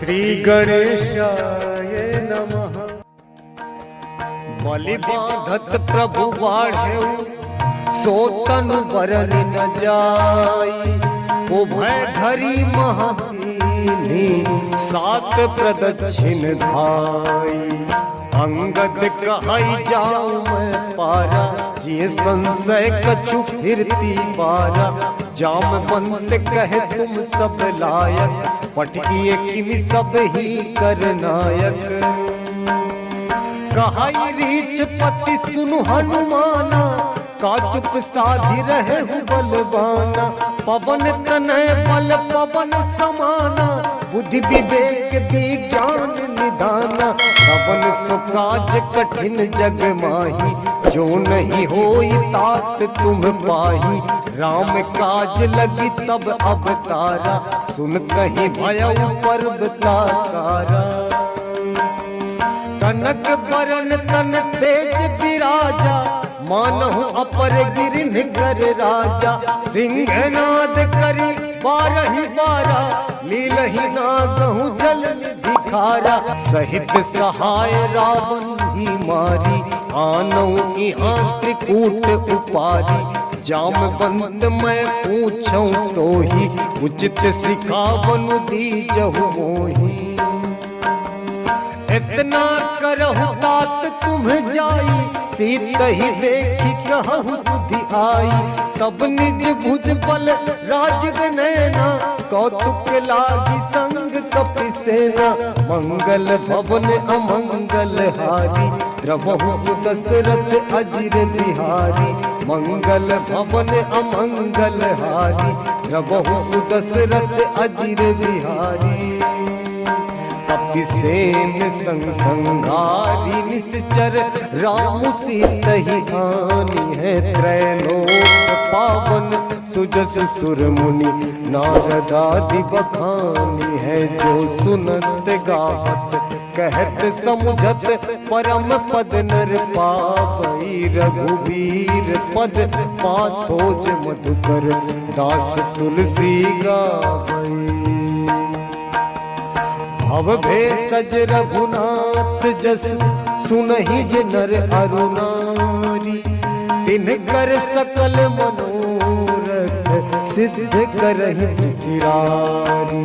श्री गणेशाय नमः। बलि बांधत प्रभु बाढ़ेउ सो तनु बरन न जाई। उभय धरी महाकीनी सात प्रदक्षिण धाई। अंगद कहई जाऊं मैं पारा जिये संशय कछु फिरती पारा। जामवंत कहे तुम सब लायक पटिए किमि सब ही कर नायक। कहई रीच पति सुनु हनुमाना का चुप साधि रहे बलवाना। पवन तनय बल पवन समाना बुद्धि विवेक विज्ञान निदाना। पवन सुकाज कठिन जग माही जो नहीं होई तात तुम पाही। राम काज लगी तब अवतारा सुन कहीं भयउ पर्वताकारा। कनक बरन तन तेज विराजा मानहु अपर गिरिन कर राजा। सिंहनाद करी बारहि बारा लीलहि नागहु जल निधि खारा। सहित सहाय रावण ही मारी आनऊ इहाँ त्रिकूट उपारी। जामवंत मैं पूछऊं तो ही उचित सिखावनु दीजहु मोही। इतना करहु तात तुम जाई सीत ही देखी कहु बुद्धि आई। तब निज भुज बल राजग नैना कौतुक लागी संग कपि सेना। मंगल भवन अमंगल हारी द्रवहु दशरथ अजिर बिहारी। मंगल भवन अमंगल हारी द्रवहु दशरथ अजिर बिहारी। कपिसेन संग संघारी निश्चर राम सीतहि आनी है। त्रैलोक पावन सुजस सुर मुनि नारदादि बखानी है। जो सुनत गावत कहत समुझत परम पद नर पावई। रघुवीर पद पाथोज मधुकर दास तुलसी गावई। भव भेषज रघुनाथ जस सुनहि जे नर अरु नारी। तिनकर सकल मनोरथ सिद्ध करहि सिरारी।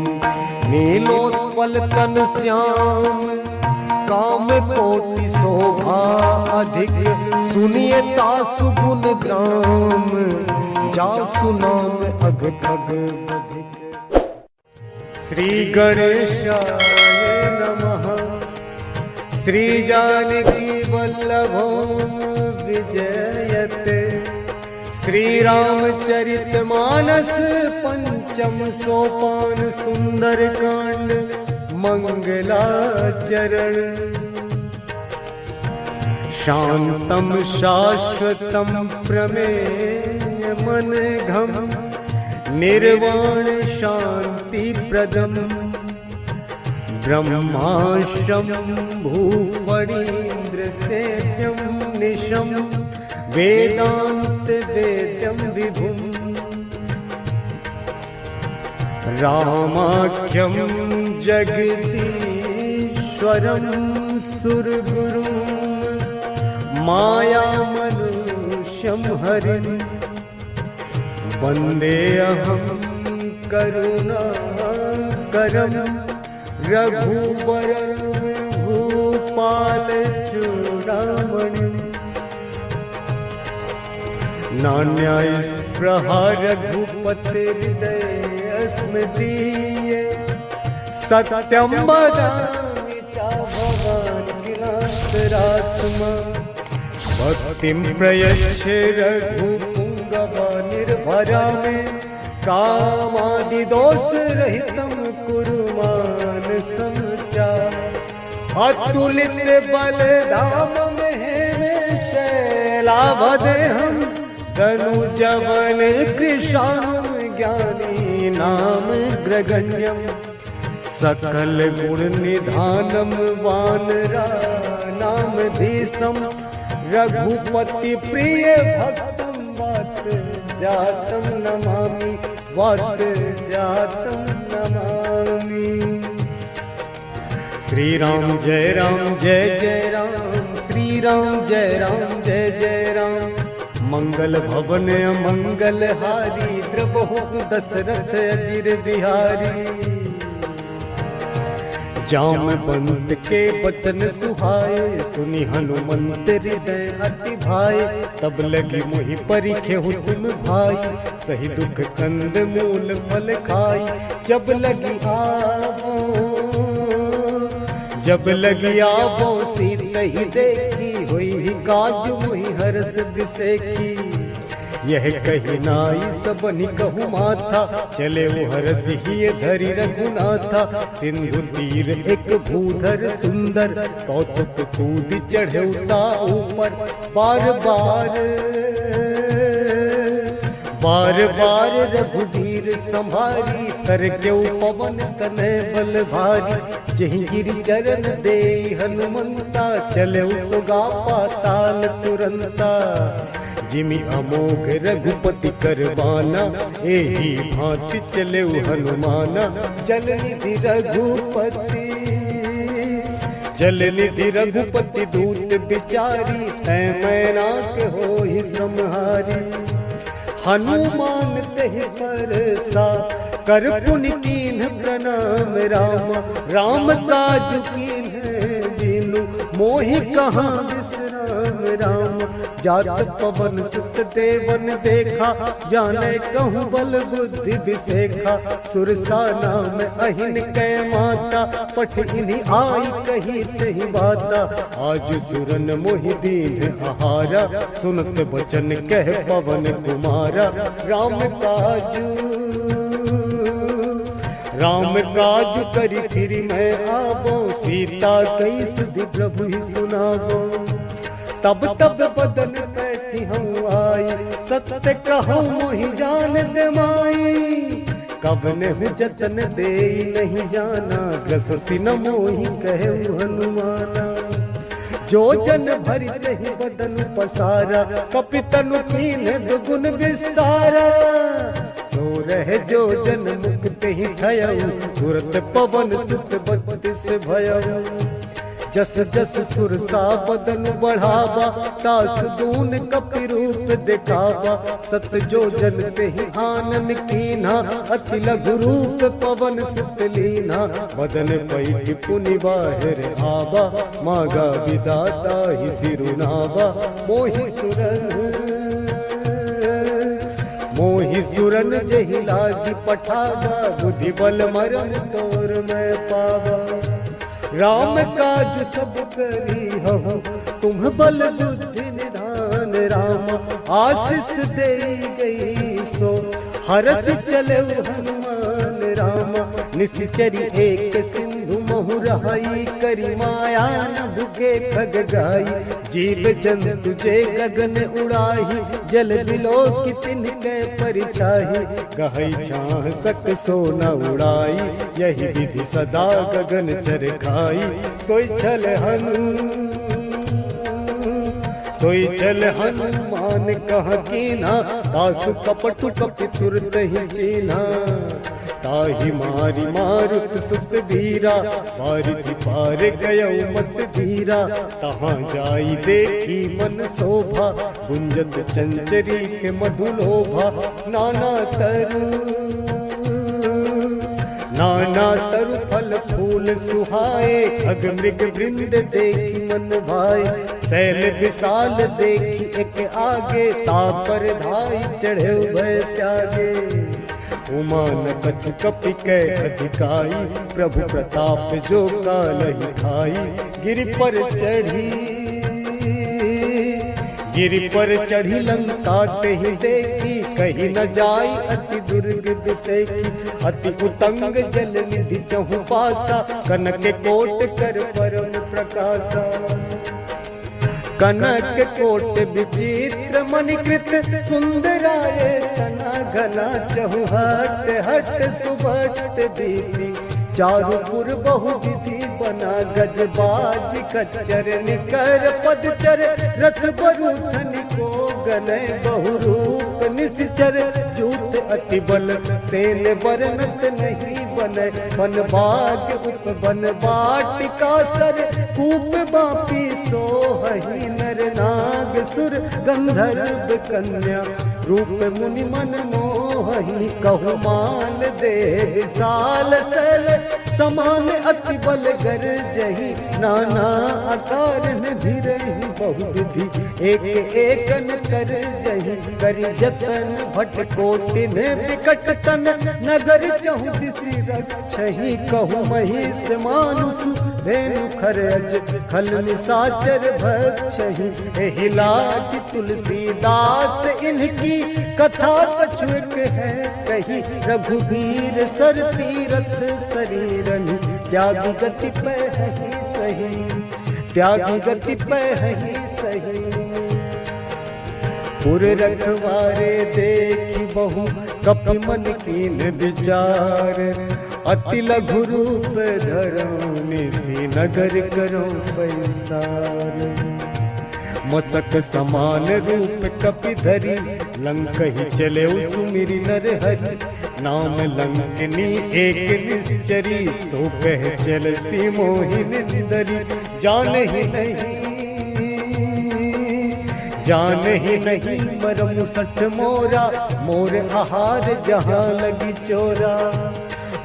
नीलोत्पल तन श्याम काम कोटि शोभा अधिक। सुनिए तासु गुण ग्राम जासु नाम अग अग अधिक। श्री गणेशाय नमः। श्री जानकी वल्लभो विजयते। श्री रामचरित मानस पंचम सोपान सुंदर कांड मंगलाचरण। शांतम शाश्वतम प्रमेय मन घम। निर्वाण शांति प्रदम ब्रह्माशं भूफणीन्द्र सेव्यं निशं। वेदांत वेद्यं विभुं रामाख्यं जगदीश्वरं सुरगुरुं। मायामनुष्यं हरिं वन्देऽहं करुणाकरं। रघुवरं भूपालचूडामणिं। नान्यास्पृहा रघुपतिर्हृदयस्मदीये। सत्यं वदामि च भवान् किलान्तरात्मा। भक्तिं प्रयच्छ रघुपुङ्गवनिर्भरा मे। कामादिदोष रहितं कुरु मानसं च। अतुलित बलधामं हेमे शैलावदेहं। तनुजवन कृशानं ज्ञानी नाम ग्रगण्यं। सकल गुण निधानं वानराणामधीशं। रघुपति प्रिय भक्तं वात जातं नमामि। वात जातं नमामि। श्री राम जय जय राम, श्री राम जय जय राम। मंगल भवन मंगल हारी, द्रबहु दशरथ अजिर बिहारी। जामवंत के वचन सुहाए, सुनी हनुमंत हृदय अति भाए। तब लगी मोहि परिखेहु तुम भाई, सही दुख कंद मूल फल खाई। जब लगी आवो सीत ही देखी, हुई ही काज मोहि हरस बिसेखी। यह कही नाई सबनि कहु माथा, चले वो हरस ही धरि रघुनाथा। सिंधु तीर एक भूधर सुंदर, कौतुक कूद चढ़े उता ऊपर। बार बार रघुवीर संभारी, कर क्यों पवन तनय बल भारी। जहि गिरि चरण दे हनुमंता, चले सुगा पाताल तुरंता। जिमि अमोघ रघुपति करबाना, एही भांति चले हनुमाना। जल निधि रघुपति दूत बिचारी, तै मैना के होहि श्रमहारी। हनुमान तेहि परसा, कर पुनि कीन्ह प्रणाम रामा। राम काज कीन्ह बिनु, मोहि कहाँ विश्राम रामा। जात पवन सुत देवन देखा, जाने कहूँ बल बुद्धि विसेखा। सुरसा नाम अहिन कै माता, पठ इन्हीं आई कही तही बाता। आज सुरन मोहि दीन आहारा, सुनत बचन कह पवन कुमारा। राम काज करी फिर मैं आवो, सीता कई सुधि प्रभु ही सुनावो। तब बदन बैठी हूँ आई, सत्य कहूँ मोहि जान दे माई। कवने हूँ जतन दे नहीं जाना, ग्रससी न मोहि कहे हनुमाना। जो जन भरि रही बदन पसारा, कपितनु कीन्ह दुगुन विस्तारा। सो रहे जो जन मुक्त ही ठयऊ, तुरत पवन सुत बत्तीस भयऊ। जस जस सुरसा बदन बढ़ावा, तास दून कपि रूप दिखावा। सत जो जन तेहि आनन कीन्हा, अति लघु रूप पवन सुत लीन्हा। बदन पैठ पुनि बाहिर आवा, मागा विधाता ही सिरुनावा। मोहि सुरन जहि लागी पठावा, बुद्धि बल मरम तोर मैं पावा। राम काज सब करी हूँ, तुम बल बुद्धि निधान रामा। आशीष दे गई सो, हरस चले हनुमान रामा। निश्चरी एक सिंधु महु रहाई, करी माया न भुगे खग गाई। जीव जंतु जे गगन उड़ाही, जल बिलो की तिनके परिछाही। गहई छाह सक सो न उड़ाई, यही विधि सदा गगन चर खाई। सोई चल हनुमान कहाँ कीन्हा, दासु कपटु कपि तुरत ही चीन्हा। ताहि मारी मारुत सुत वीरा, बारिधि पार गयौ मत धीरा। तहाँ जाई देखी मन शोभा, गुंजत चंचरी के मधुलोभा। नाना तरु फल फूल सुहाए, खग मृग वृंद देखी मन भाए। शैल विशाल देखी एक आगे, तापर धाई चढ़े भय त्यागे। उमान कछु कपि कै अधिकाई, प्रभु प्रताप जो कालहि खाई। गिरि पर चढ़ी लंका तेहि देखी, कहीं न जाई अति दुर्ग बिसेखी। अति उतंग जल निधि चहु पासा, कनक कोट कर परम प्रकाशा। कनक कोट विचित्र मणिकृत, सुंदराय तना घना। चहु हट हट सुभट दीदी, चारुपुर बहु विधि बना। गजबाज खच्चर निकर पदचर, रथ बरूथन को गनय बहुरूप निश्चर। जूत अति बल सेन बरनत नहीं बने बन बाग उप बन वाटिका सर कूप बापी सोहहि नर नाग सुर गंधर्व कन्या रूप मुनि मन मोहहि कहु मान दे विशाल सल समान अति बल गर जही नाना आकार भी रही बहुविधि एक एकन कर जही करी जतन भट कोटि ने विकट तन नगर चहु दिशि रक्षहि कहु महिष मानुष धेनु खर अज खल निसाचर भक्षहि एहि लागी तुलसीदास इनकी कथा कछुक है कही रघुबीर सर तीरथ शरीरन त्यागी गति पे है सही त्यागी गति पे है सही पुर रखवारे देखी बहु कपि मन कीन विचार अति लघु रूप धरो निसी नगर करो पैसार मसक समान रूप कपि धरी लंक ही चले सुमिरि नर हरि नाम लंकनी एक निश्चरी सो कह चल सी मोहिनी दरी जान ही नहीं मरम सठ मोरा मोर आहार जहाँ लगी चोरा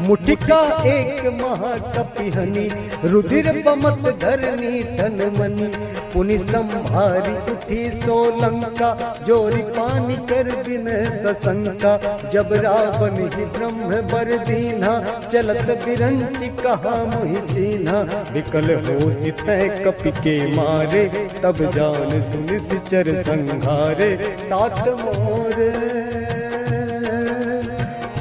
मुटिका एक महाकपिहनी रुधिर बमत धरनी ठन मनी पुनि संभारी उठी सोलंका जोरी पानी कर बिन सशंका जब रावण ही ब्रह्म बर दीना चलत बिरंची कहा मोहि चीन्हा विकल हो सितह कपि के मारे तब जान सुनि सिचर संघारे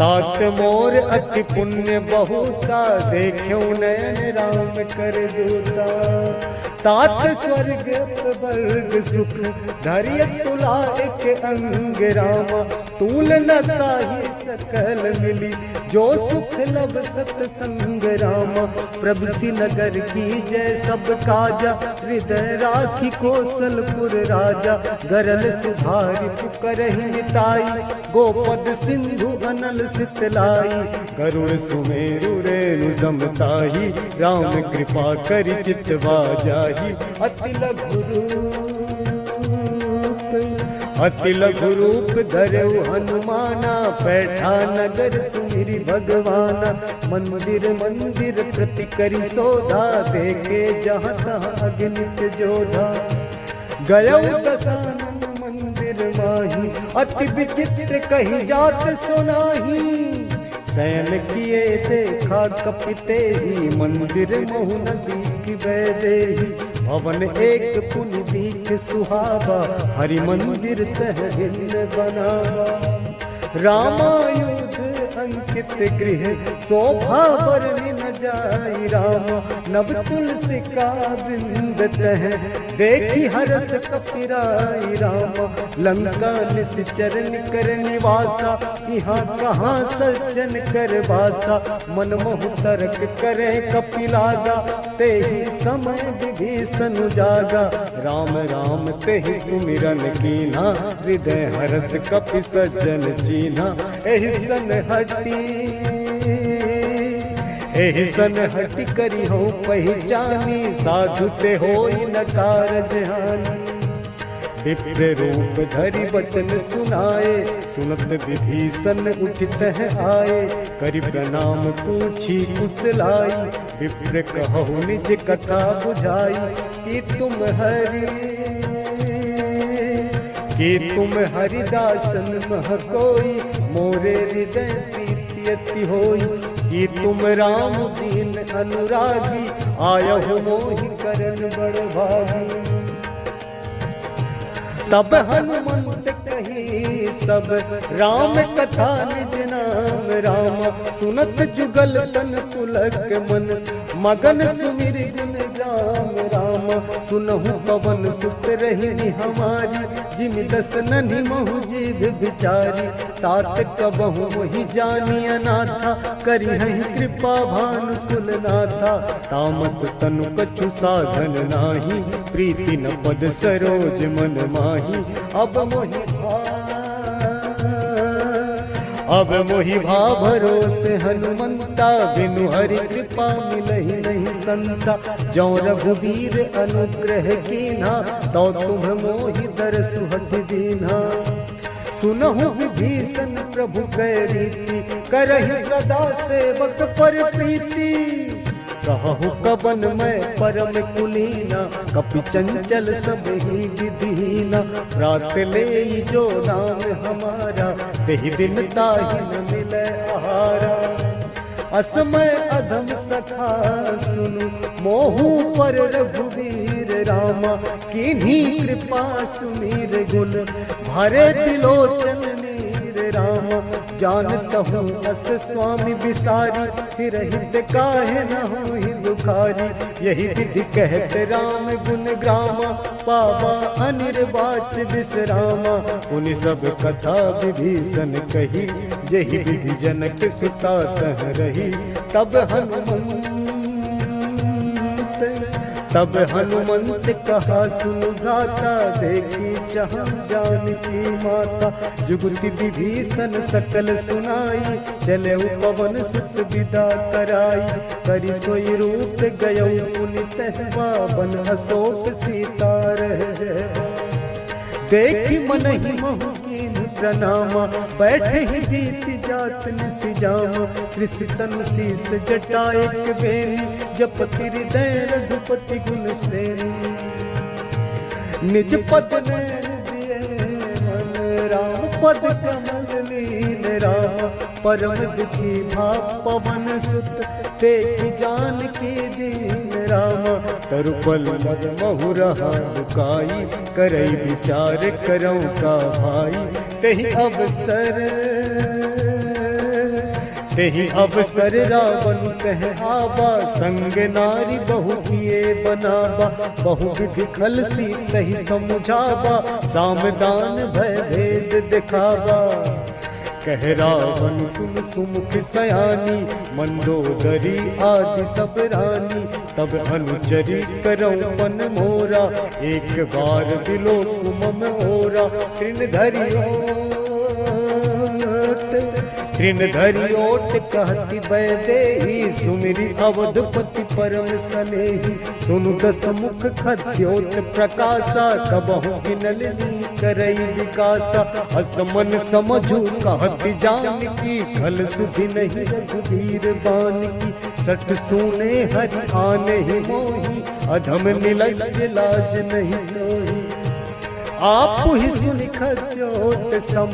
तात मोर अति पुण्य बहुता देखो नयन राम कर दूता तात स्वर्ग वर्ग सुख धैर्य तुला एक अंग रामा तूल न ताहि सकल मिली जो सुख लब सतसंग रामा प्रभु नगर की जय सब काजा हृदय राखी कौशलपुर राजा गरल सुधारी पुकरहि मिताई गोपद सिंधु अनल सितलाई गरुड़ सुमेरु रेणु समताही राम कृपा करि चितवा जाही अति लघु रूप धरऊ हनुमाना बैठा नगर सुमिरि भगवाना मंदिर मंदिर प्रति करि शोधा देखे जहाँ तहाँ अग्नित जोधा गयौ दशानन मंदिर माही अति विचित्र कही जात सुनाही शयन किए देखा कपिते ही मंदिर महु नदी की बैदेही भवन एक पुनि दीख सुहावा हरि मंदिर तह भिन्न बनावा रामायुध अंकित गृह शोभा वर्णि न जाई रामा नव तुलसी का वृंद तह देखी हरस कपिराई रामा लंका निश्चर निकर निवासा यहाँ कहाँ सज्जन कर वासा मन मोह तर्क करे कपिलागा ते ही समय विभीषण जागा राम राम ते ही सुमिरन कीना हृदय हरस कपि सज्जन चीन्हा एहि सन हटि करी हो पहचानी साधु ते होई न कारज हानि विप्र रूप धरि वचन सुनाए सुनत विभीषण उठित आए करि प्रणाम पूछी कुशलाई विप्र कहु निज कथा बुझाई कि तुम हरिदासन मह कोई मोरे हृदय प्रीति अति होई कि तुम राम दीन अनुरागी आयहु मोहि करन बड़ भागी तब हनुमंत कही सब राम कथा निज नाम रामा सुनत जुगल तन पुलक मन मगन सुमिरि गुण राम रामा सुनहु पवन सुत रही हमारी जिमि दस नन्हि महु जीव बिचारी तात कबहु मोहि जानी अनाथा करिहहि कृपा भानुकुल नाथा तामस तनु कछु साधन नाही प्रीति न पद सरोज मन माही अब मोहि अब मोहि भा भरोसे हनुमंता, बिनु हरि कृपा मिलहि नहीं संता। जौ रघुबीर अनुग्रह कीन्हा, तो तुम मोहि दरसु हठ दीन्हा। सुनहु विभीषण प्रभु कै रीति, करहि सदा सेवक पर प्रीति। कहु कवन मैं परम कुलीना, कपि चंचल सब ही विधिहीना। प्रात ले जो नाम हमारा, तेहि दिन ताहि न मिलै आहारा। असमय अधम सखा सुनु, मोहु पर रघुवीर रामा। किन्हीं कृपा सुमीर गुण, भरे बिलोचन नीर रामा। जानत हूँ अस स्वामी बिसारी, फिर हित काहे न होहि दुखारी। यही विधि कहत राम गुण ग्रामा, पावा अनिर्वाच विश्रामा। उन सब कथा विभीषण कही, जही विधि जनक सुता तह रही। तब हनुमंत कहा सुन भ्राता, देखी चाह जानकी माता। जुगति विभीषण सकल सुनाई, चले पवन सुत विदा कराई। करि सोई रूप गयो पुनित पावन, अशोक सीता रह जय। देखि मनहि महु कीन्ह प्रणामा, बैठे ही बीति जात निसिजामा। कृषि तनु शीस जटा एक बेनी, जपति हृदय रघुपति गुण श्रेणी। निज पद नैन दिए मन, राम पद कमल लीन राम। परम दुखी भा पवन सुत, देखि जानकी दीन रामा। तरुपल मद महु रहा लुकाई, करई विचार करौ का भाई। तेहि अवसर रावण कह आवा, संग नारी बहु किए बनावा। बहु विधि खल सीतहि समुझावा, सामदान भय भेद दिखावा। कह रावण सुन सुमुख सयानी, मंदोदरी आदि सब रानी। तब अनुचरी करौ मन मोरा, एक बार बिलोक मम ओरा। तृण धरि ओट कहति बैदेही, सुमिरि अवधपति परम सनेही। सुनु दस मुख खद्योत प्रकाशा, कबहु किनलिनी करई विकासा। असमन समझू कहति जानकी, खल सुधि नहीं रघुवीर बानकी। सठ सूने हरि आने ही मोही, अधम निलज्ज लाज नहीं लोही। आप ही सुनि खद्योत सम,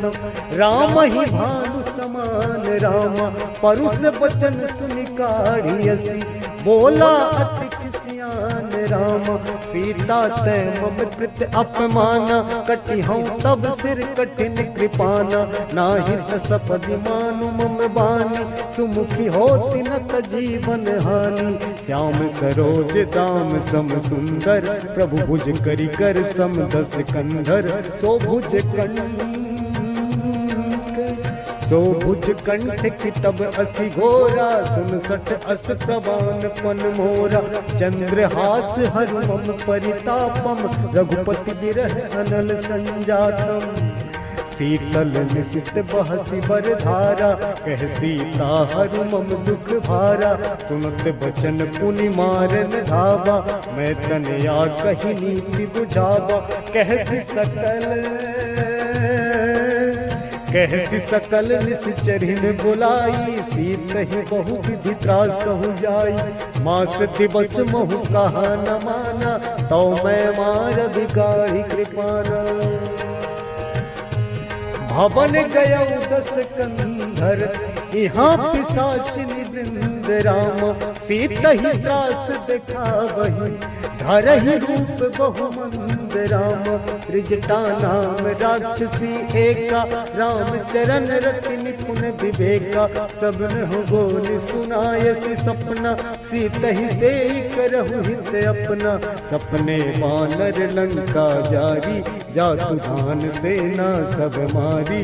राम ही भानु समान रामा। परुष वचन सुनि काढ़ियसी, बोला अति खिसियान रामा। सीता तै मम कृत अपमाना, कटि हूँ तब सिर कठिन कृपाना। नाहित सपदि मानु मम बानी, सुमुखी होति न त जीवन हानि। श्याम सरोज दाम सम सुंदर, प्रभु भुज करि कर सम दस कंधर। सो भुज कंठ की तब असि घोरा, 67 अस प्रवान पन मोरा। चंद्रहास हरु मम परितापम, रघुपति बिरह अनल संजातम। शीतल निशित बहसी बर धारा, कह सीता हरु मम दुख भारा। सुनत बचन पुनि मारन धावा, मैं तनया कही नीति बुझावा। कहसी सकल निश्चरिन बुलाई, सीत ही बहु विधि त्रास हो जाई। मास दिवस महु कहा न माना, तो मैं मार बिगाड़ी कृपाना। भवन गया 10 कंधर, यहाँ पिशाचिनी वृंद राम। सीत ही त्रास देखा वही, धरहि रूप बहुमंद राम। त्रिजटा नाम राक्षसी एका, राम चरण रति निपुण विवेका। सबन हो बोल सुनायसी सपना, सीत ही से करहु हित अपना। सपने वानर लंका जारी, जातु धान सेना सब मारी।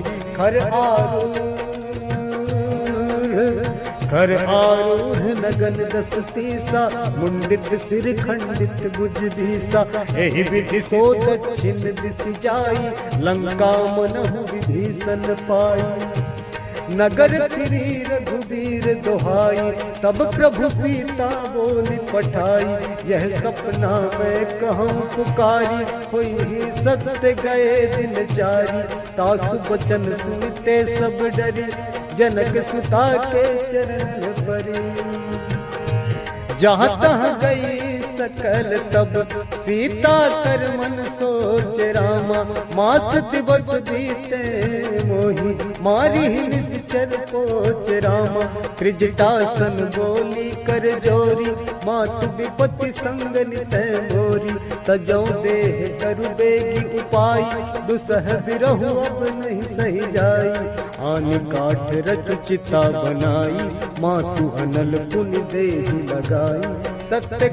घर आरूढ़ नगन 10 सीसा, मुंडित सिर खंडित भुज भीसा। एहि विधि सो दक्षिण दिशि जाई, लंका मनहु विभीषण पाई। नगर फिरी रघुबीर दोहाई, तब प्रभु सीता बोली पठाई, यह सपना मैं कहूँ पुकारी, हुई सत्य गए दिन जारी, तासु वचन सुनते सब डरी, जनक सुता के चरण परी। जहाँ तहाँ गई सकल तब सीता कर मन सोच रामा, मास दिवस बीते मोही मारी निश्चर पोच रामा, त्रिजटासन बोली कर जोरी, मातु विपत्ति संग नित मोरी, तजौ देह करु बेगी उपाय, दुसह बिरहु अब नहीं सही जाई, आन काठ रच चिता बनाई, मातु अनल पुनि देहि लगाई, सत्य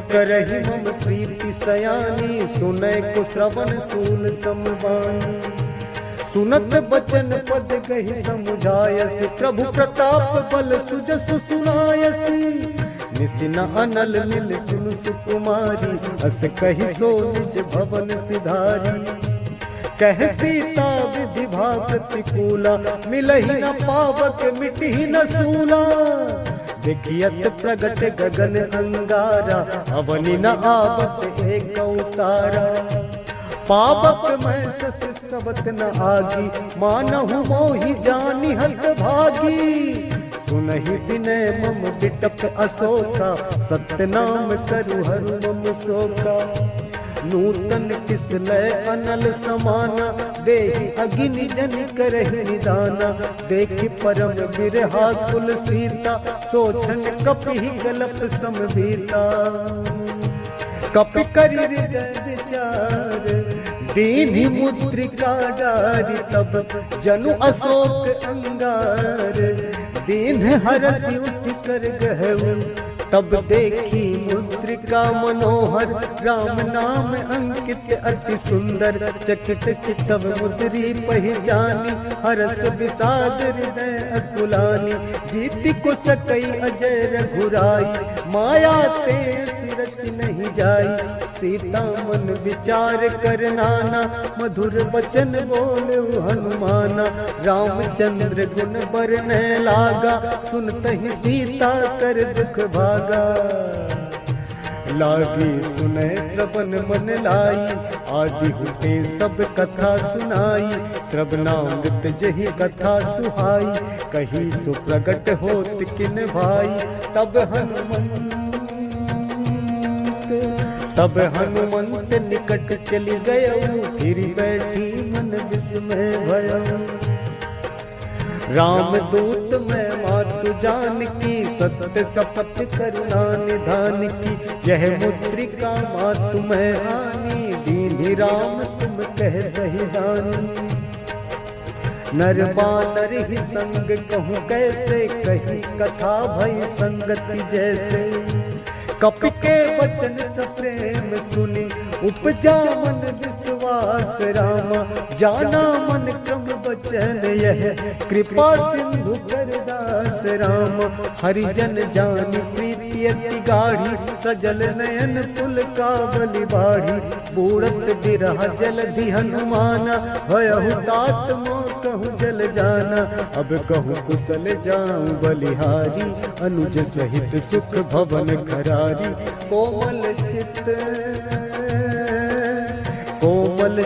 करहि मम प्रीति सयानी, सुनय को श्रवण सूल समवानी, सुनत बचन पद कहि समुझायसि, प्रभु प्रताप बल सुजसु सुनायसि, निसिन अनल मिल सुन सुकुमारी, अस कहि सो निज भवन सिधारी, कह सीता विधि भा प्रतिकूला, मिलहि न पावक मिटहि न सूला, देखियत प्रगट गगन अंगारा, अवनि न आवत एक अवतारा, पावक मैं सस श्रवत न आगी, मानहु मोहि जानि हत भागी, सुनहि विनय मम बिटप अशोका, सत्य नाम करु हरु मम शोका, नूतन किसलय अनल समाना, देहि अग्नि जन करहि निदाना, देखि परम बिरहा कुल सीता, सोचन कपि गलप समभीता, कपि करि हृदय विचार, दीन्हि मुद्रिका डारी, तब जनु अशोक अंगार, दीन्ह हरसि उठ कर गहु, तब देखी मुद्रिका मनोहर, राम नाम अंकित अति सुंदर, चकित चितव मुद्री पहिचानी, हरस विषाद हृदय अकुलानी, जीति को सकई अजय रघुराई, माया ते सिरच नहीं जाई, सीता मन विचार कर नाना, मधुर वचन बोले हनुमाना, रामचंद्र गुण बरने लागा, सुनतहि सीता कर दुख भागा, लागी सुने श्रवण मन लाई, आदि हुते सब कथा सुनाई, श्रवणामृत जहि कथा सुहाई, कही सुप्रगट होत किन भाई, तब हनुमंत निकट चली गयऊ, फिर बैठी मन विस्मय भयऊ, राम दूत मैं मातु जानकी, सत्य शपथ करुणा निधान की, यह मुद्रिका मातु मैं आनी, दीन्हि राम तुम कह सही दानी, नर बानर ही संग कहूँ कैसे, कही कथा भई संगति जैसे, कपि के वचन सप्रेम सुनी, उपजा मन विश्वास रामा, जाना मन क्रम वचन यह, कृपा सिंधु करदास रामा, हरिजन जानी प्रीति अति गाढ़ी, सजल नयन पुल कावली बाढ़ी, बूढ़त बिरह जलधि हनुमाना, भयहु तात मोह कहूँ जल जाना, अब कहूँ कुशल जाऊं बलिहारी, अनुज सहित सुख भवन घरारी, कोमल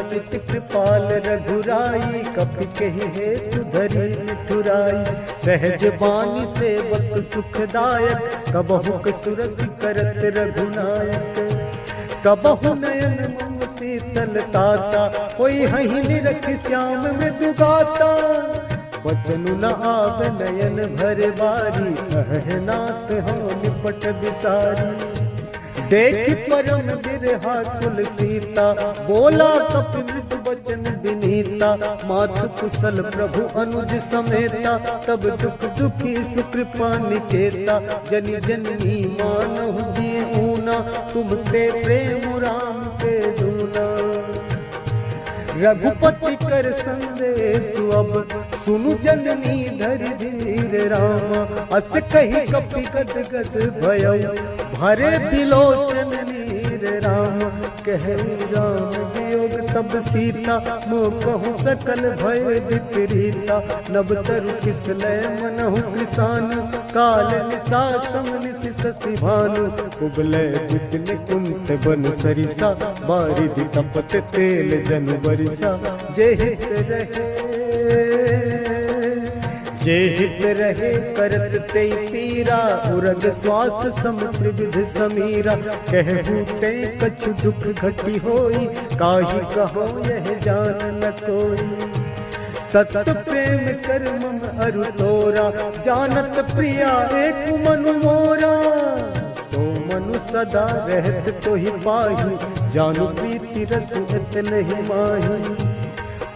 चित कृपाल रघुराई, कपि कहि हेतु धरी ठुराई, सहज बानी सेवक सुखदायक, कबहु कसुरत करत रघुनायक, कबहु नयन मम शीतल ताता, कोई हहि निरख श्याम मृदु गाता, बचनु न आव नयन भर बारी, कह नाथ हो निपट बिसारी, देख परम बिरहा कुल सीता, बोला कपि मृदु वचन विनीता, मातु कुशल प्रभु अनुज समेता, तब दुख दुखी सुकृपा निकेता, जनि जननी मानहु जिय ऊना, तुम ते प्रेम राम के दूना, रघुपति कर संदेशु अब, सुनु जननी धरि धीर रामा, अस कही कपि गद गद भयऊ, भरे बिलोचन नीर राम, कहु राम वियोग तब सीता मोह कहूँ सकल भय विपरीता नब तरु किसलय मनहु कृसान काल निशा समनिशि शशि भानु कुबलय विपिन कुंत बन सरिसा बारिधि तपत तेल जनु बरिसा जे हित रहे करत ते पीरा उरग श्वास सम त्रिविध समीरा कहूँ ते कछु दुख घटी होई काहि कहो यह जान न कोई तत् प्रेम कर मम अरु तोरा जानत प्रिया एक मनु मोरा सो मनु सदा रहत तो ही पाही जानु प्रीति रसु इत नहीं माही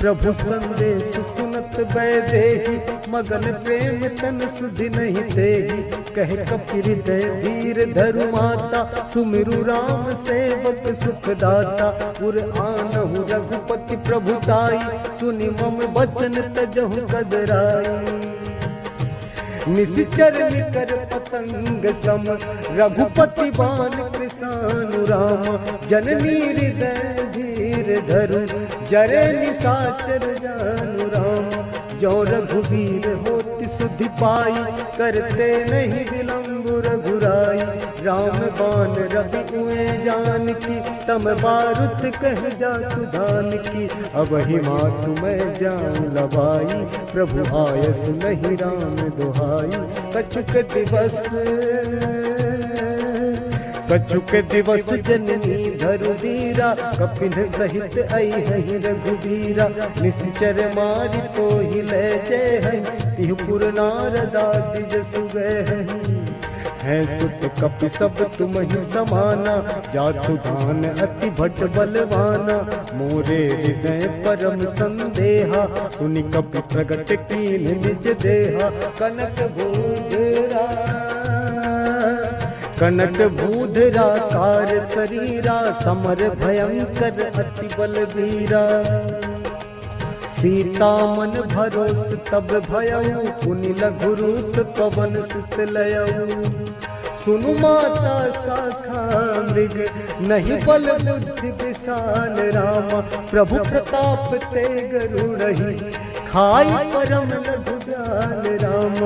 प्रभु संदेश सुनत बैदेही मगन प्रेम तन सुधि नहीं देही कह कपि हृदय धीर धरु माता सुमिरु राम सेवक सुखदाता उर आनहु रघुपति प्रभुताई सुनि मम बचन तजहु कदराई निशिचर निकर पतंग सम रघुपति बाण कृषानु राम जननी हृदय धीर धरु जरे निशाचर जानु राम जो रघुवीर होति सुधि पाई करते नहीं विलंब रघुराई राम बाण रवि उए जान की तम बारुत कह जा तु धान की अब ही मातु मैं जाऊं लबाई प्रभु आयस नहीं राम दुहाई कछुक दिवस जननी धरु धीरा कपिन सहित आई है रघुबीरा निश्चर मारि तो ही ले जय है तिहुपुर नारदा द्विज सुगै है सुत कपि सब तुम ही समाना जातु धान अति भट बलवाना मोरे हृदय परम संदेहा सुनि कपि प्रगट कीन निज देहा कनक भूधरा कार शरीरा समर भयंकर अति बलवीरा सीता मन भरोस तब भयउ पुनि लघु रूप पवन सुत लयउ सुनु माता शाखा मृग नहीं बल बुद्धि विशाल रामा प्रभु प्रताप ते गरुड़हि खाई परम लघु दयाल राम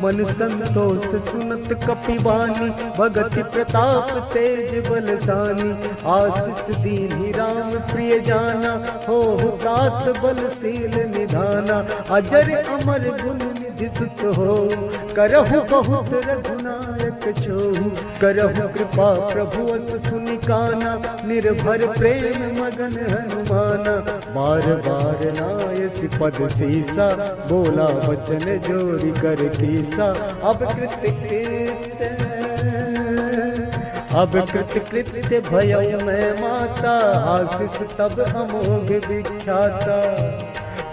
मन संतोष सुनत कपिवानी भगति प्रताप तेज बलसानी आशीष दीन्हि राम प्रिय जाना हो तात बलशील निधाना अजर अमर गुण निधि सुत हो करहु बहुत रघुनायक छोहु करहु कृपा प्रभु अस सुनि काना निर्भर प्रेम मगन हनुमाना बार बार नायसि पद सीसा बोला वचन जोरी कर कीसा अब कृत्य भय मैं माता आशीष तब अमोघ विख्याता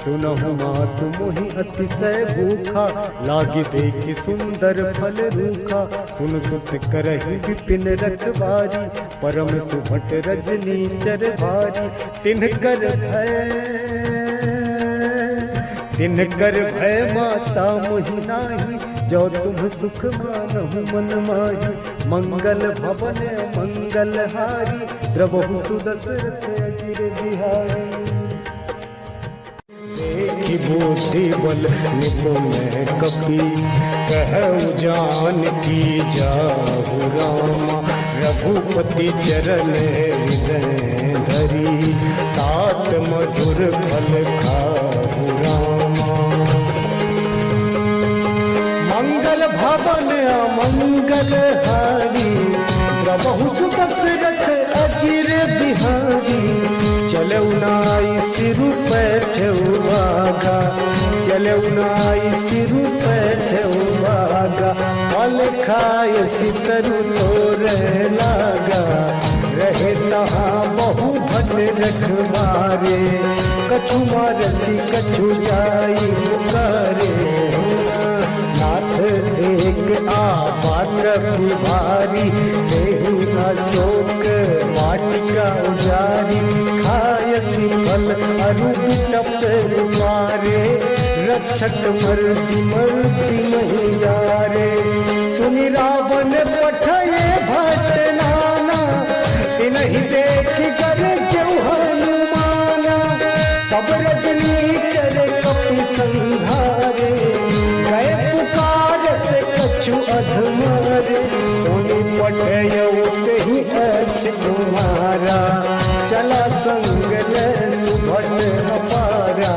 सुनहु मातु मोहि अतिशय भूखा लागी देखि सुंदर फल रूखा सुन सुत करहि विपिन रखवारी परम सुभट रजनी चर भारी तिनकर भय माता मोहि नाही जो तुम सुख मानहु मन माही मंगल भवन मंगल हारी द्रवहु सुदशरथ अजिर बिहारी की बुद्धि बल निपुण कपि कहु जान की जाहु रामा रघुपति चरण हृदय धरी तात मधुर फल खाहु रामा मंगल भवन मंगल हारी प्रभु दशरथ अजिर बिहारी चलऊ नाई सिरु पैठऊ भागा चलऊ नाई सिरु पैठऊ भागा फल खाय सितरु तोर लागा रहे तहाँ बहु भट रखवारे कछु मारसी कछु जाई पुकारे नाथ एक आपात भारी देहु अशोक वाटिका उजारी खायसी फल अरुबिटप मारे रक्षक मर्दी नहीं यारे सुनि रावण पठये भट नाना नहीं देख कर जो हनुमाना अधमारे सोनी पटयऊ कहीं अच्छ कुमारा चला संग सुभट अपारा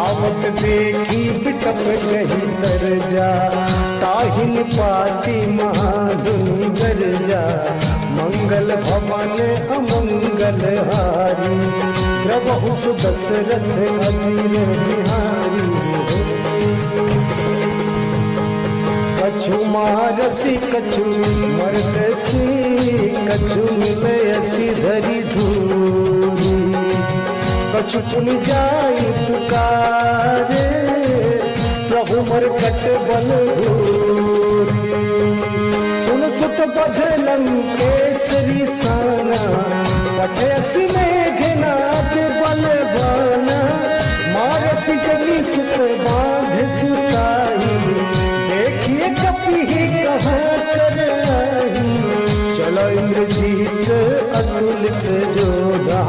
आवत देखी बिटप कहीं तर जा ताहिन पाती महाधुनि गरजा मंगल भवन अमंगल हारी प्रभु सुदशरथ अजीर बिहारी कछु मारसी कछु मरदसी कछु मिलयसी धरी धूरी कछु पुन जाई पुकारे प्रभु मरकट बल सुन सुत बधलन केसरी साना पठयसी मेघनाथ बलवाना मारसी जगी सुत बांध सुताई देखिए कपी कहाँ कर आई चला इंद्रजीत अतुलित जोधा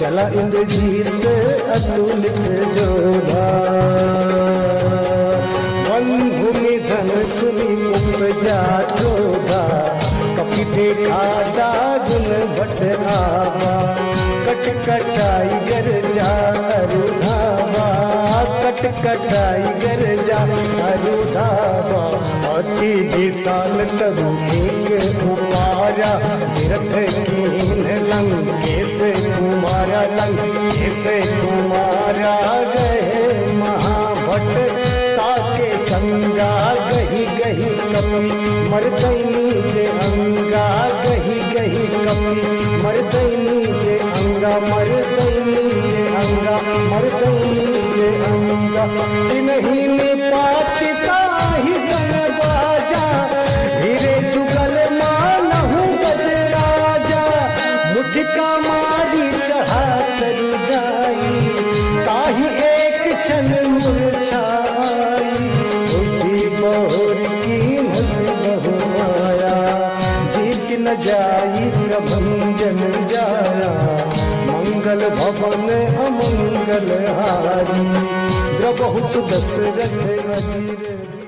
चला इंद्रजीत अतुलित जोधा बंधु निधन सुनी उपजा जोधा कपि देखा दागुन भट आवा कट कटाई गर जा अरुधावा कट कटाई गर जा अरुधावा अति विशाल तरु एक उपारा विरथ कीन लंकेश कुमारा लंकेश कुमारा गए महाभट ताके संगा गही गही कपि मरदैनी जे अंगा गही गही कपि मरदैनी जे अंगा मरदैनी जे अंगा मरदैनी जे अंगा तिनहि में पातिता ही गन बाजा हीरे जुगल मानहु गजराजा मुझका मारी चढ़ा कर जाई ताही एक क्षण मुरझाई बुद्धि बहुर की बहु माया जीत न जाई प्रभंजन जाया मंगल भवन अमंगल हारी द्रवहु सुदशरथ अजीर